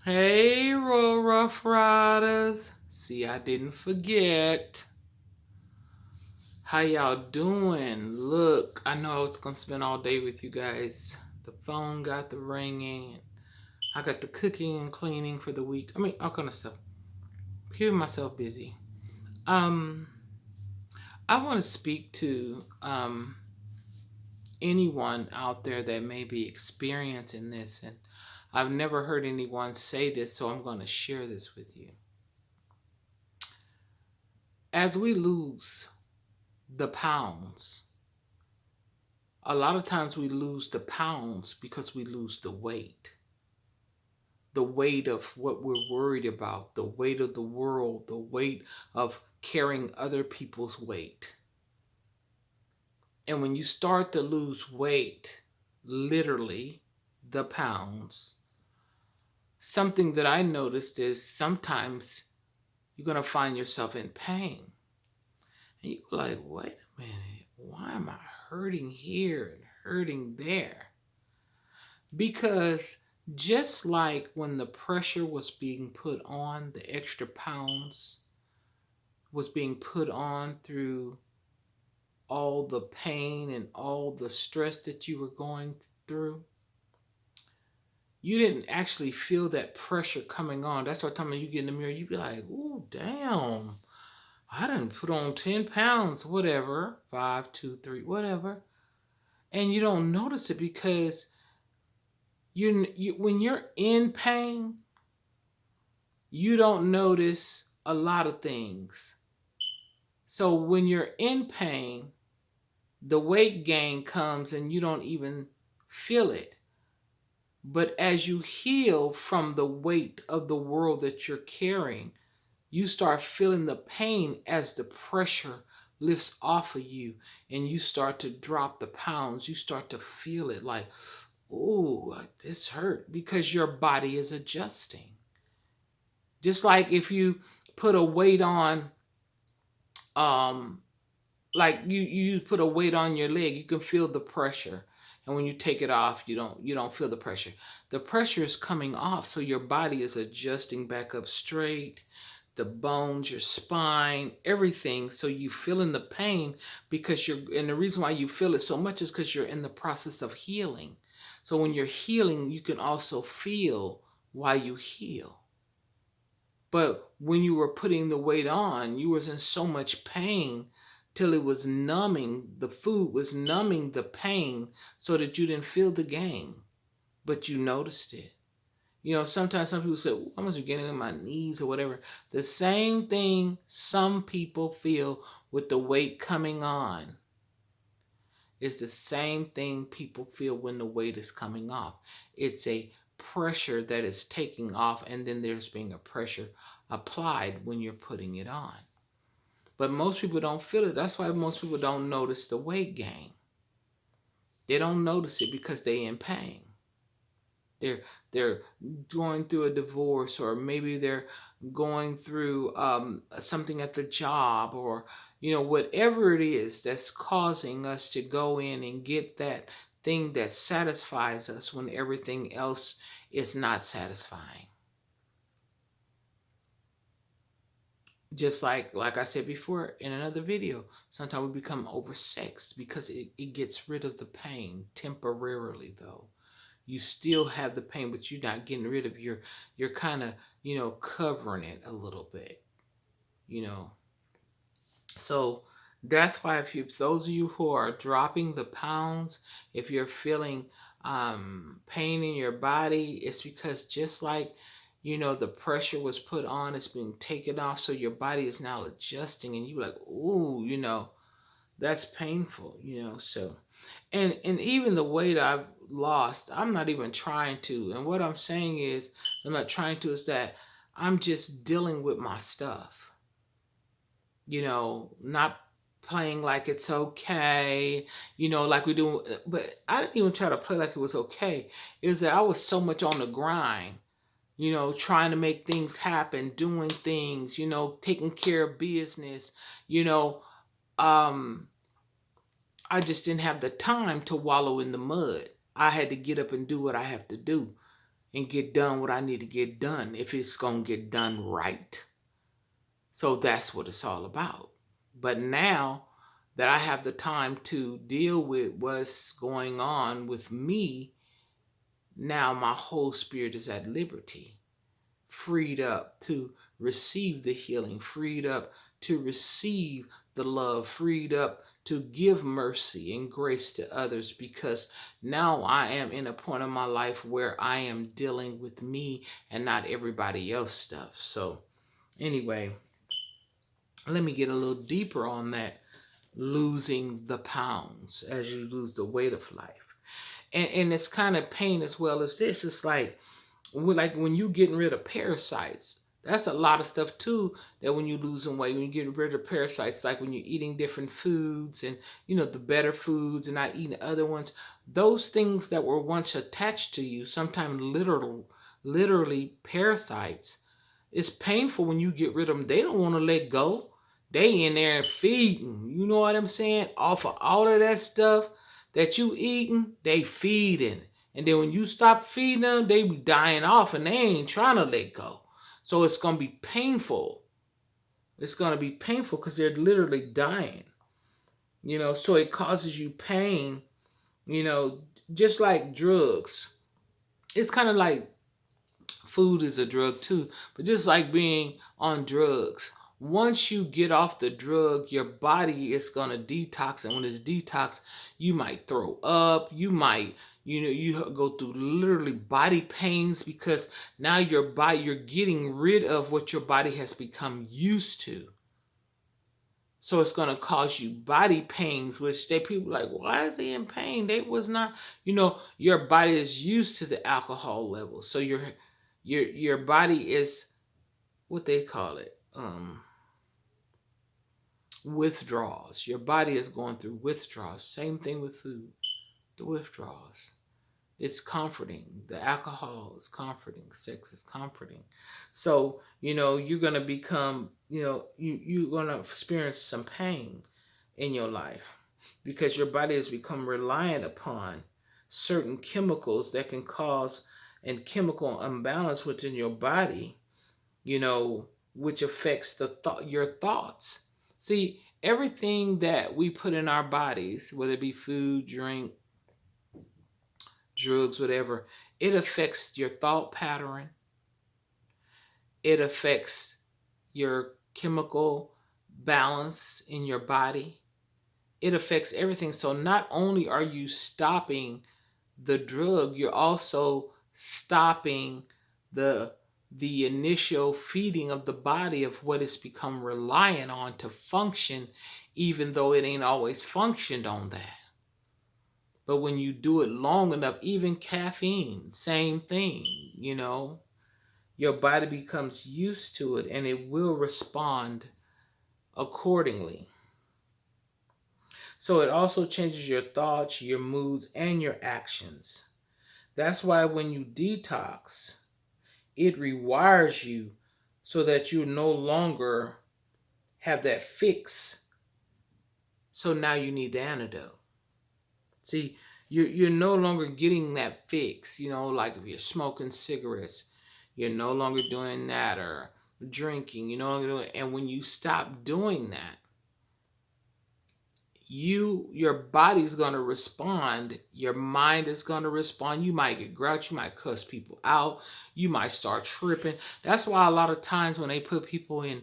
Hey, Rough Riders. See, I didn't forget. How y'all doing? Look, I know I was going to spend all day with you guys. The phone got the ringing. I got the cooking and cleaning for the week. I mean, all kind of stuff. Keeping myself busy. Um, I want to speak to anyone out there that may be experiencing this. And I've never heard anyone say this, so I'm going to share this with you. As we lose the pounds, a lot of times we lose the pounds because we lose the weight of what we're worried about, the weight of the world, the weight of carrying other people's weight. And when you start to lose weight, literally the pounds, something that I noticed is sometimes you're going to find yourself in pain. And you're like, wait a minute, why am I hurting here and hurting there? Because just like when the pressure was being put on, the extra pounds was being put on through all the pain and all the stress that you were going through, you didn't actually feel that pressure coming on. That's what time you get in the mirror, you be like, ooh, damn, I didn't put on 10 pounds, whatever, five, two, three, whatever. And you don't notice it because when you're in pain, you don't notice a lot of things. So when you're in pain, the weight gain comes and you don't even feel it. But as you heal from the weight of the world that you're carrying, you start feeling the pain as the pressure lifts off of you and you start to drop the pounds. You start to feel it like, oh, this hurt because your body is adjusting. Just like if you put a weight on, um, like you put a weight on your leg, you can feel the pressure. And when you take it off, you don't feel the pressure. The pressure is coming off, so your body is adjusting back up straight, the bones, your spine, everything. So you feeling the pain because and the reason why you feel it so much is because you're in the process of healing. So when you're healing, you can also feel why you heal. But when you were putting the weight on, you was in so much pain till it was numbing, the food was numbing the pain so that you didn't feel the gain, but you noticed it. Sometimes some people say, "Ooh, I must be getting in my knees or whatever." The same thing some people feel with the weight coming on is the same thing people feel when the weight is coming off. It's a pressure that is taking off, and then there's being a pressure applied when you're putting it on. But most people don't feel it. That's why most people don't notice the weight gain. They don't notice it because they're in pain. They're going through a divorce, or maybe they're going through something at the job, or whatever it is that's causing us to go in and get that thing that satisfies us when everything else is not satisfying. Just like I said before in another video, sometimes we become oversexed because it gets rid of the pain temporarily. Though you still have the pain, but you're not getting rid of you're kind of covering it a little bit, you know so that's why, if those of you who are dropping the pounds, if you're feeling pain in your body, it's because just like the pressure was put on, it's being taken off, so your body is now adjusting, and you're like, ooh, that's painful, so. And even the weight I've lost, I'm not even trying to. And what I'm saying is, I'm not trying to, is that I'm just dealing with my stuff. Not playing like it's okay, like we do. But I didn't even try to play like it was okay. It was that I was so much on the grind, trying to make things happen, doing things, taking care of business, you know, um, I just didn't have the time to wallow in the mud. I had to get up and do what I have to do. and get done what I need to get done if it's going to get done right. So that's what it's all about. But now that I have the time to deal with what's going on with me, now my whole spirit is at liberty, freed up to receive the healing, freed up to receive the love, freed up to give mercy and grace to others, because now I am in a point of my life where I am dealing with me and not everybody else stuff. So anyway, let me get a little deeper on that, losing the pounds as you lose the weight of life. And it's kind of pain as well as this. It's like when you getting rid of parasites, that's a lot of stuff too, that when you losing weight, when you get rid of parasites, like when you're eating different foods and the better foods and not eating other ones, those things that were once attached to you, sometimes literally parasites, it's painful when you get rid of them. They don't want to let go. They in there feeding, you know what I'm saying, off of all of that stuff that you eating, they feeding. And then when you stop feeding them, they be dying off and they ain't trying to let go. So it's going to be painful. It's going to be painful because they're literally dying. So it causes you pain, just like drugs. It's kind of like food is a drug too, but just like being on drugs. Once you get off the drug, your body is going to detox. And when it's detox, you might throw up. You might, you go through literally body pains because now you're getting rid of what your body has become used to. So it's going to cause you body pains, which people like, why is they in pain? They was not, your body is used to the alcohol level. So your body is what they call it, withdrawals. Your body is going through withdrawals. Same thing with food, the withdrawals. It's comforting. The alcohol is comforting. Sex is comforting. So you're gonna become, you're gonna experience some pain in your life because your body has become reliant upon certain chemicals that can cause a chemical imbalance within your body, which affects your thoughts. See, everything that we put in our bodies, whether it be food, drink, drugs, whatever, it affects your thought pattern. It affects your chemical balance in your body. It affects everything. So not only are you stopping the drug, you're also stopping the initial feeding of the body of what it's become reliant on to function, even though it ain't always functioned on that. But when you do it long enough, even caffeine, same thing, your body becomes used to it and it will respond accordingly. So it also changes your thoughts, your moods, and your actions. That's why when you detox, it rewires you so that you no longer have that fix. So now you need the antidote. See, you're no longer getting that fix. Like if you're smoking cigarettes, you're no longer doing that, or drinking, and when you stop doing that, your body's going to respond, your mind is going to respond. You might get grouchy, you might cuss people out, you might start tripping. That's why a lot of times when they put people in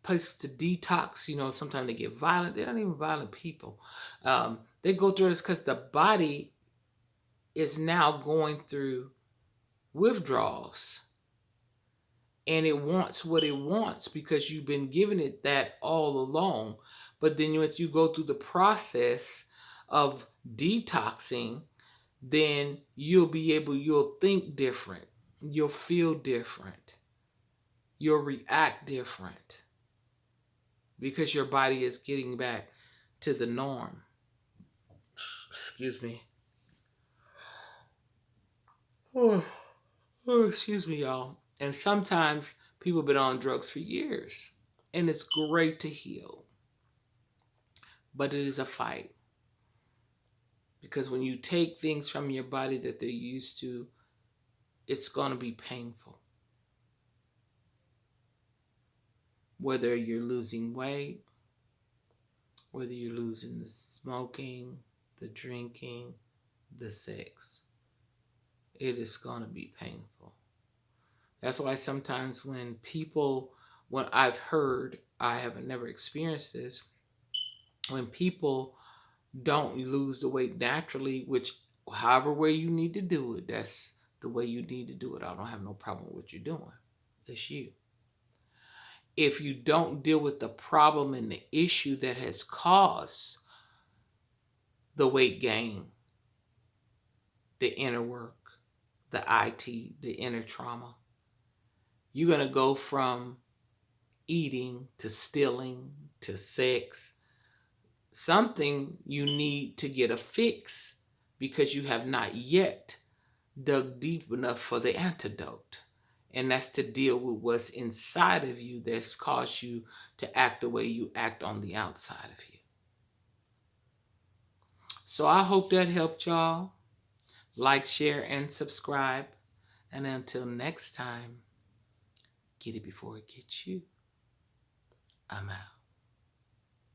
places to detox, sometimes they get violent. They're not even violent people. They go through this because the body is now going through withdrawals, and it wants what it wants because you've been giving it that all along. But then once you go through the process of detoxing, then you'll think different, you'll feel different, you'll react different because your body is getting back to the norm. Excuse me. Oh, excuse me, y'all. And sometimes people have been on drugs for years, and it's great to heal. But it is a fight. Because when you take things from your body that they're used to, it's going to be painful. Whether you're losing weight, whether you're losing the smoking, the drinking, the sex, it is going to be painful. That's why sometimes when I've heard, I haven't never experienced this, when people don't lose the weight naturally, which however way you need to do it, that's the way you need to do it. I don't have no problem with what you're doing. It's you. If you don't deal with the problem and the issue that has caused the weight gain, the inner work, the IT, the inner trauma, you're going to go from eating to stealing to sex. Something you need to get a fix because you have not yet dug deep enough for the antidote. And that's to deal with what's inside of you that's caused you to act the way you act on the outside of you. So I hope that helped y'all. Like, share, and subscribe. And until next time, get it before it gets you. I'm out.